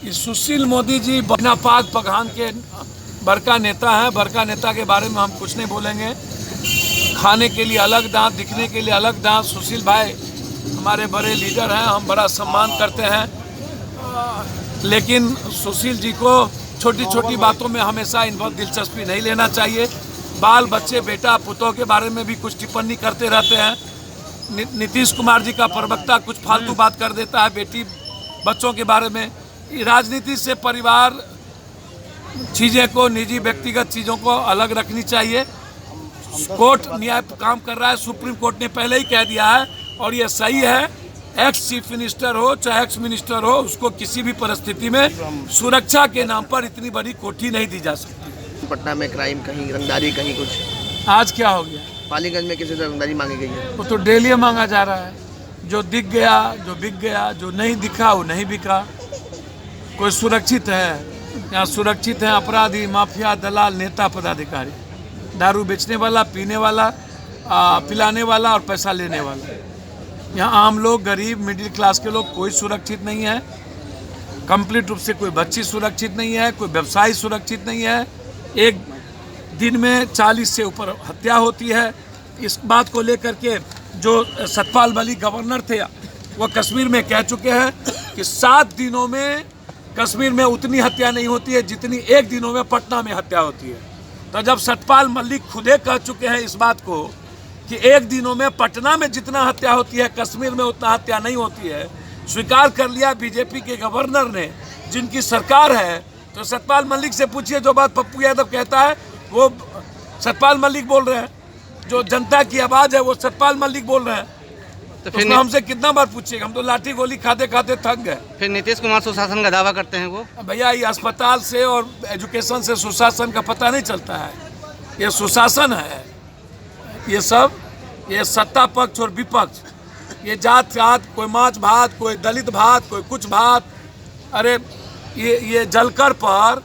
सुशील मोदी जी बिना पाक पकवान के बड़का नेता हैं। बड़का नेता के बारे में हम कुछ नहीं बोलेंगे। खाने के लिए अलग दांत, दिखने के लिए अलग दांत। सुशील भाई हमारे बड़े लीडर हैं, हम बड़ा सम्मान करते हैं, लेकिन सुशील जी को छोटी छोटी बातों में हमेशा इन बहुत दिलचस्पी नहीं लेना चाहिए। बाल बच्चे, बेटा पुतों के बारे में भी कुछ टिप्पणी करते रहते हैं। नीतीश कुमार जी का प्रवक्ता कुछ फालतू बात कर देता है बेटी बच्चों के बारे में। राजनीति से परिवार चीज़ें को, निजी व्यक्तिगत चीज़ों को अलग रखनी चाहिए। कोर्ट न्याय काम कर रहा है, सुप्रीम कोर्ट ने पहले ही कह दिया है और ये सही है। एक्स चीफ मिनिस्टर हो चाहे एक्स मिनिस्टर हो, उसको किसी भी परिस्थिति में सुरक्षा के नाम पर इतनी बड़ी कोठी नहीं दी जा सकती। पटना में क्राइम, कहीं रंगदारी, कहीं कुछ। आज क्या हो गया? पालीगंज में किसी से रंगदारी मांगी गई है। वो तो डेली मांगा जा रहा है। जो दिख गया, जो बिक गया, जो नहीं दिखा वो नहीं बिका। कोई सुरक्षित है? यहाँ सुरक्षित है अपराधी, माफिया, दलाल, नेता, पदाधिकारी, दारू बेचने वाला, पीने वाला, पिलाने वाला और पैसा लेने वाला। यहाँ आम लोग, गरीब, मिडिल क्लास के लोग कोई सुरक्षित नहीं है। कंप्लीट रूप से कोई बच्ची सुरक्षित नहीं है, कोई व्यवसायी सुरक्षित नहीं है। एक दिन में 40 से ऊपर हत्या होती है। इस बात को लेकर के जो सतपाल मलिक गवर्नर थे वो कश्मीर में कह चुके हैं कि 7 दिनों में कश्मीर में उतनी हत्या नहीं होती है जितनी एक दिनों में पटना में हत्या होती है। तो जब सतपाल मलिक खुदे कह चुके हैं इस बात को कि एक दिनों में पटना में जितना हत्या होती है कश्मीर में उतना हत्या नहीं होती है, स्वीकार कर लिया बीजेपी के गवर्नर ने, जिनकी सरकार है। तो सतपाल मलिक से पूछिए, जो बात पप्पू यादव कहता है वो सतपाल मलिक बोल रहे हैं। जो जनता की आवाज़ है वो सतपाल मलिक बोल रहे हैं। तो फिर हमसे कितना बार पूछिएगा? हम तो लाठी गोली खाते खाते थक गए। फिर नीतीश कुमार सुशासन का दावा करते हैं वो। भैया ये अस्पताल से और एजुकेशन से सुशासन का पता नहीं चलता है। ये सुशासन है। ये सब, ये सत्ता पक्ष और विपक्ष, ये जात जात, कोई माछ भात, कोई दलित भात, कोई कुछ भात। अरे ये जलकर पर,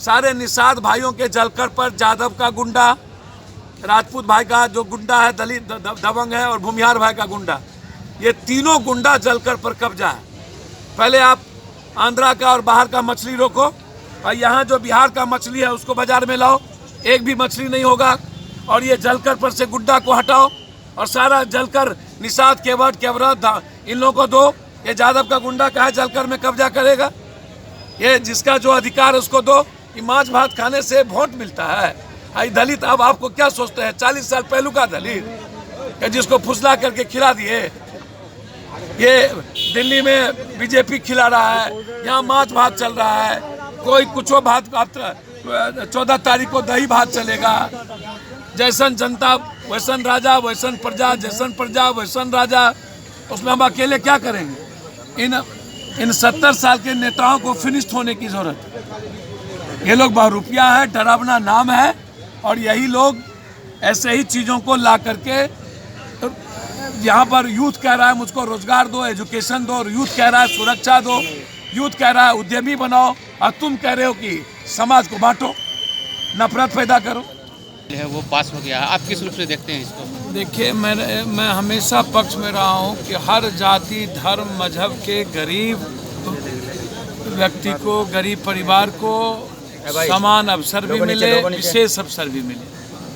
सारे निषाद भाइयों के जलकर पर यादव का गुंडा, राजपूत भाई का जो गुंडा है, दलित दबंग है, और भूमिहार भाई का गुंडा, ये तीनों गुंडा जलकर पर कब्जा है। पहले आप आंध्रा का और बाहर का मछली रोको और यहाँ जो बिहार का मछली है उसको बाजार में लाओ, एक भी मछली नहीं होगा। और ये जलकर पर से गुंडा को हटाओ और सारा जलकर निषाद, केवट, केवरत इन लोगों को दो। ये यादव का गुंडा कहा जलकर में कब्जा करेगा? ये जिसका जो अधिकार उसको दो। ये माछ भात खाने से वोट मिलता है। आई दलित, अब आपको क्या सोचते हैं? 40 साल पहलू का दलित जिसको फुसला करके खिला दिए। ये दिल्ली में बीजेपी खिला रहा है, यहाँ माछ भात चल रहा है। कोई कुछो भात, 14 तारीख को दही भात चलेगा। जैसन जनता वैसन राजा, वैसन प्रजा, जैसन प्रजा वैसन राजा। उसमें हम अकेले क्या करेंगे? इन 70 साल के नेताओं को फिनिश्ड होने की जरूरत है। ये लोग बहुरूपिया है, डरावना नाम है, और यही लोग ऐसे ही चीज़ों को ला करके यहाँ पर यूथ कह रहा है मुझको रोजगार दो, एजुकेशन दो, यूथ कह रहा है सुरक्षा दो, यूथ कह रहा है उद्यमी बनाओ, और तुम कह रहे हो कि समाज को बांटो, नफरत पैदा करो। है वो पास हो गया। आप किस रूप से देखते हैं इसको? देखिए, मैं हमेशा पक्ष में रहा हूँ कि हर जाति, धर्म, मजहब के गरीब व्यक्ति को, गरीब परिवार को समान अवसर भी मिले, विशेष अवसर भी मिले।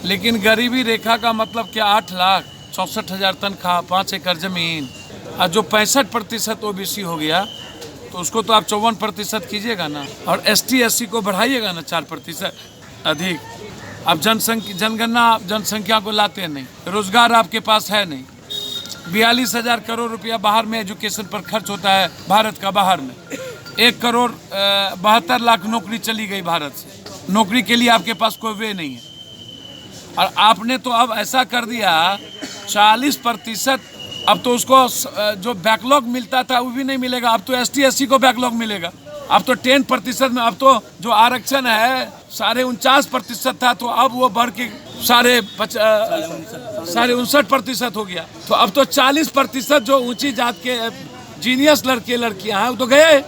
लेकिन गरीबी रेखा का मतलब क्या? 8,64,000 तनख्वाह, 5 एकड़ जमीन, और जो 65% OBC हो गया तो उसको तो आप 54% कीजिएगा ना, और ST SC को बढ़ाइएगा ना 4% अधिक। आप जनगणना, जनसंख्या को लाते नहीं, रोजगार आपके पास है नहीं। 42,000 करोड़ रुपया बाहर में एजुकेशन पर खर्च होता है भारत का। बाहर में 1,72 लाख नौकरी चली गई भारत से। नौकरी के लिए आपके पास कोई वे नहीं है। और आपने तो अब ऐसा कर दिया 40%। अब तो उसको जो बैकलॉग मिलता था वो भी नहीं मिलेगा। अब तो ST SC को बैकलॉग मिलेगा। अब तो 10% में, अब तो जो आरक्षण है 49.5% था, तो अब वो बढ़ के 59% हो गया। तो अब तो 40% जो ऊंची जात के जीनियस लड़के लड़कियां हैं वो तो गए।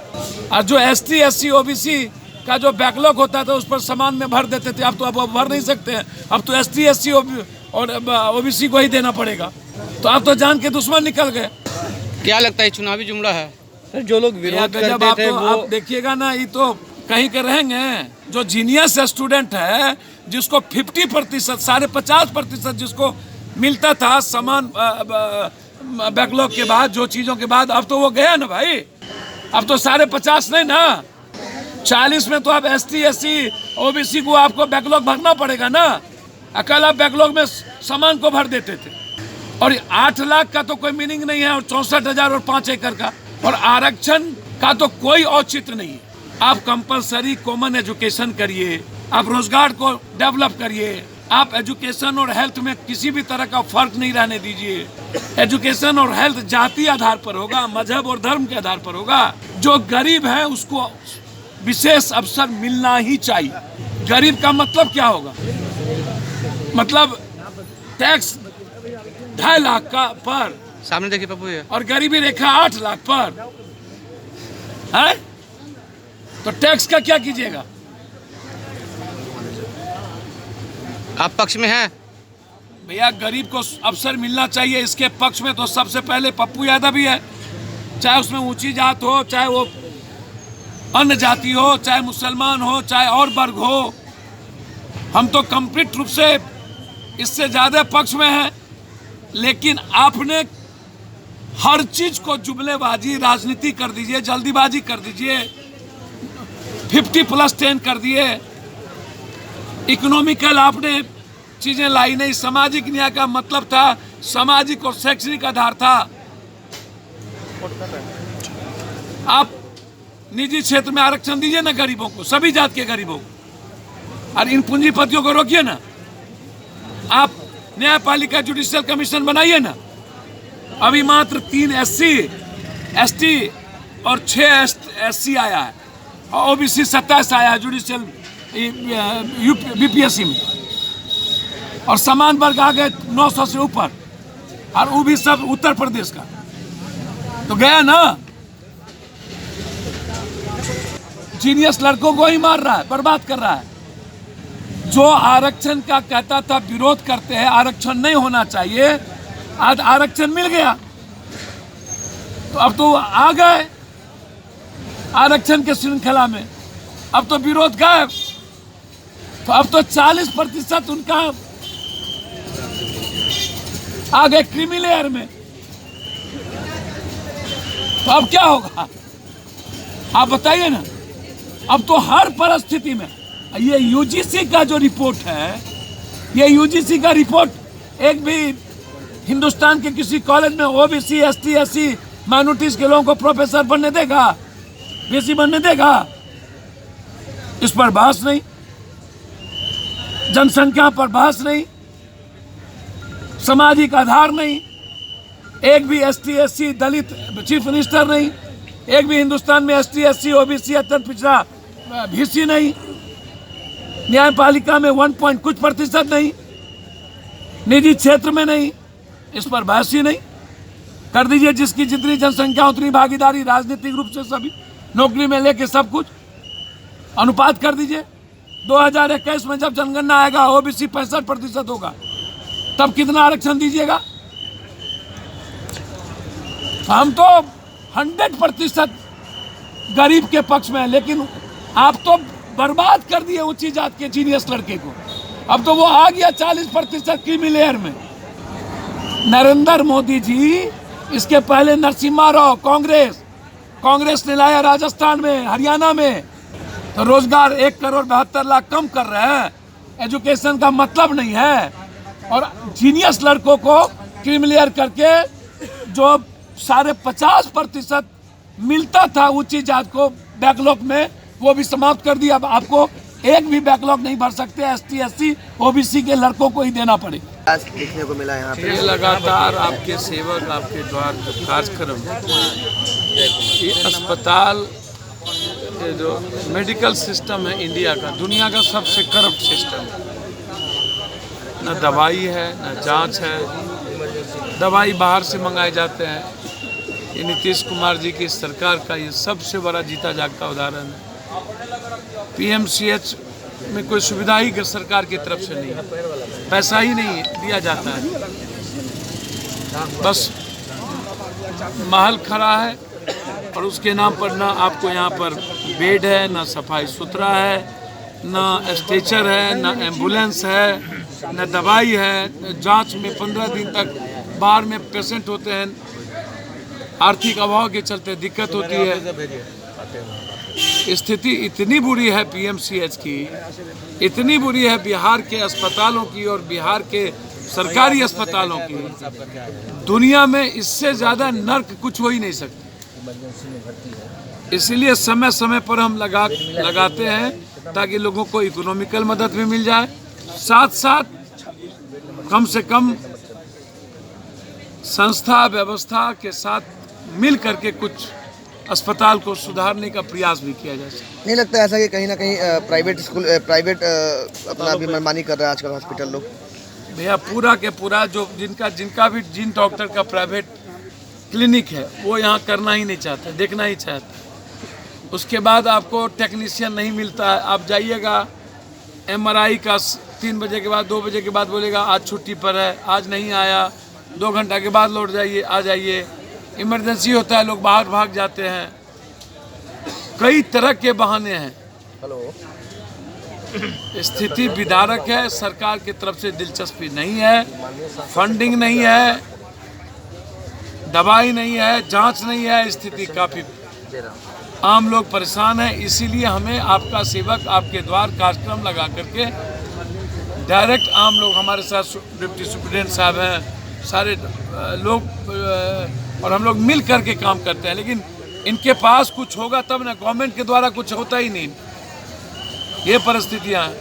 और जो ST SC OBC का जो बैकलॉग होता था उस पर सामान में भर देते थे, अब तो अब भर नहीं सकते हैं। अब तो ST SC और OBC को ही देना पड़ेगा। तो अब तो जान के दुश्मन निकल गए। क्या लगता है चुनावी जुमला है? सर जो लोग विरोध करते थे वो आप देखिएगा ना, ये तो कहीं के रहेंगे। जो जीनियस स्टूडेंट है, जिसको 50%, 50% जिसको मिलता था समान बैकलॉग के बाद, जो चीजों के बाद, अब तो वो गया ना भाई। अब तो 50% नहीं ना, 40 में तो आप ST SC OBC को आपको बैकलॉग भरना पड़ेगा ना। अकेला बैकलॉग में सामान को भर देते थे। और 8 लाख का तो कोई मीनिंग नहीं है, और 64,000 और 5 एकड़ का, और आरक्षण का तो कोई औचित्य नहीं है। आप कंपलसरी कॉमन एजुकेशन करिए, आप रोजगार को डेवलप करिए, आप एजुकेशन और हेल्थ में किसी भी तरह का फर्क नहीं रहने दीजिए। एजुकेशन और हेल्थ जाति आधार पर होगा, मजहब और धर्म के आधार पर होगा। जो गरीब है उसको विशेष अवसर मिलना ही चाहिए। गरीब का मतलब क्या होगा? मतलब टैक्स 2.5 लाख का पर, सामने देखिए पप्पू ये, और गरीबी रेखा 8 लाख पर है, तो टैक्स का क्या कीजिएगा? आप पक्ष में हैं? भैया गरीब को अवसर मिलना चाहिए, इसके पक्ष में तो सबसे पहले पप्पू यादव ही है। चाहे उसमें ऊंची जात हो, चाहे वो अन्य जाति हो, चाहे मुसलमान हो, चाहे और वर्ग हो, हम तो कंप्लीट रूप से इससे ज्यादा पक्ष में हैं। लेकिन आपने हर चीज को जुमलेबाजी, राजनीति कर दीजिए, जल्दीबाजी कर दीजिए, 50+10 कर दिए। इकोनॉमिकल आपने चीजें लाई नहीं। सामाजिक न्याय का मतलब था सामाजिक और शैक्षणिक आधार था। आप निजी क्षेत्र में आरक्षण दीजिए ना गरीबों को, सभी जात के गरीबों को, और इन पूंजीपतियों को रोकिए ना। आप न्यायपालिका जुडिशियल कमीशन बनाइए ना। अभी मात्र 3 SC ST और 6 SC आया है, और OBC 27 आया है जुडिशियल BPSC में, और समान वर्ग आ गए 900 से ऊपर, और वो भी सब उत्तर प्रदेश का। तो गया ना। जीनियस लड़कों को ही मार रहा है, बर्बाद कर रहा है। जो आरक्षण का कहता था विरोध करते हैं, आरक्षण नहीं होना चाहिए, आज आरक्षण मिल गया तो अब तो आ गए आरक्षण के श्रृंखला में। अब तो विरोध गायब, तो अब तो 40% उनका आ गए क्रीमी लेयर में। तो अब क्या होगा आप बताइए ना। अब तो हर परिस्थिति में ये UGC का जो रिपोर्ट है, ये UGC का रिपोर्ट एक भी हिंदुस्तान के किसी कॉलेज में OBC ST SC माइनॉरिटीज के लोगों को प्रोफेसर बनने देगा, VC बनने देगा? इस पर बहस नहीं, जनसंख्या पर बहस नहीं, सामाजिक आधार नहीं, एक भी ST SC दलित चीफ मिनिस्टर नहीं, एक भी हिंदुस्तान में ST SC OBC अत्यंत पिछड़ा VC नहीं, न्यायपालिका में 1 कुछ % नहीं, निजी क्षेत्र में नहीं। इस पर बहस ही नहीं। कर दीजिए जिसकी जितनी जनसंख्या उतनी भागीदारी, राजनीतिक रूप से सभी नौकरी में लेके सब कुछ अनुपात कर दीजिए। 2021 में जब जनगणना आएगा OBC 65% होगा, तब कितना आरक्षण दीजिएगा? हम तो 100% गरीब के पक्ष में है, लेकिन आप तो बर्बाद कर दिए ऊंची जात के जीनियस लड़के को। अब तो वो आ गया 40% क्रीमी लेयर में। नरेंद्र मोदी जी, इसके पहले नरसिम्हा राव, कांग्रेस ने लाया राजस्थान में, हरियाणा में, तो रोजगार 1,72,00,000 कम कर रहे हैं। एजुकेशन का मतलब नहीं है, और जीनियस लड़कों को क्रीमी लेयर करके जो 50% मिलता था ऊंची जात को बैकलॉग में, वो भी समाप्त कर दिया। अब आपको एक भी बैकलॉग नहीं भर सकते, ST SC OBC के लड़कों को ही देना पड़े। देखने को मिला यहाँ पे ये लगातार आपके सेवक, आपके द्वार जो कार्यक्रम, ये अस्पताल, ये जो मेडिकल सिस्टम है इंडिया का, दुनिया का सबसे करप्ट सिस्टम है। न दवाई है, न जांच है, दवाई बाहर से मंगाए जाते हैं। ये नीतीश कुमार जी की सरकार का ये सबसे बड़ा जीता जागता उदाहरण है। PMCH में कोई सुविधा ही सरकार की तरफ से नहीं, पैसा ही नहीं दिया जाता है। बस महल खड़ा है और उसके नाम पर ना आपको यहाँ पर बेड है, ना सफाई सुथरा है, ना स्ट्रेचर है, ना एम्बुलेंस है, ना दवाई है। जांच में 15 दिन तक बाहर में पेशेंट होते हैं, आर्थिक अभाव के चलते दिक्कत होती है। स्थिति इतनी बुरी है पीएमसीएच की, इतनी बुरी है बिहार के अस्पतालों की और बिहार के सरकारी अस्पतालों की, दुनिया में इससे ज़्यादा नर्क कुछ हो ही नहीं सकता। इसलिए समय समय पर हम लगाते हैं ताकि लोगों को इकोनॉमिकल मदद भी मिल जाए, साथ साथ कम से कम संस्था व्यवस्था के साथ मिल करके कुछ अस्पताल को सुधारने का प्रयास भी किया जा सकता। नहीं लगता ऐसा कि कहीं ना कहीं प्राइवेट अपना भी मनमानी कर रहा है आजकल हॉस्पिटल लोग? भैया पूरा के पूरा जो जिनका भी जिन डॉक्टर का प्राइवेट क्लिनिक है वो यहाँ करना ही नहीं चाहते, देखना ही चाहते। उसके बाद आपको टेक्नीशियन नहीं मिलता है। आप जाइएगा MRI का 3 बजे के बाद 2 बजे के बाद बोलेगा आज छुट्टी पर है, आज नहीं आया, 2 घंटा के बाद लौट जाइए, आ जाइए। इमरजेंसी होता है, लोग बाहर भाग जाते हैं, कई तरह के बहाने हैं। स्थिति विदारक है। सरकार की तरफ से दिलचस्पी नहीं है, फंडिंग नहीं है, दवाई नहीं है, जांच नहीं है। स्थिति काफ़ी, आम लोग परेशान हैं। इसीलिए हमें आपका सेवक आपके द्वार कार्यक्रम लगा करके डायरेक्ट आम लोग, हमारे साथ डिप्टी सुप्रिटेंडेंट साहब हैं, सारे लोग, और हम लोग मिल करके काम करते हैं। लेकिन इनके पास कुछ होगा तब ना, गवर्नमेंट के द्वारा कुछ होता ही नहीं। ये परिस्थितियाँ हैं।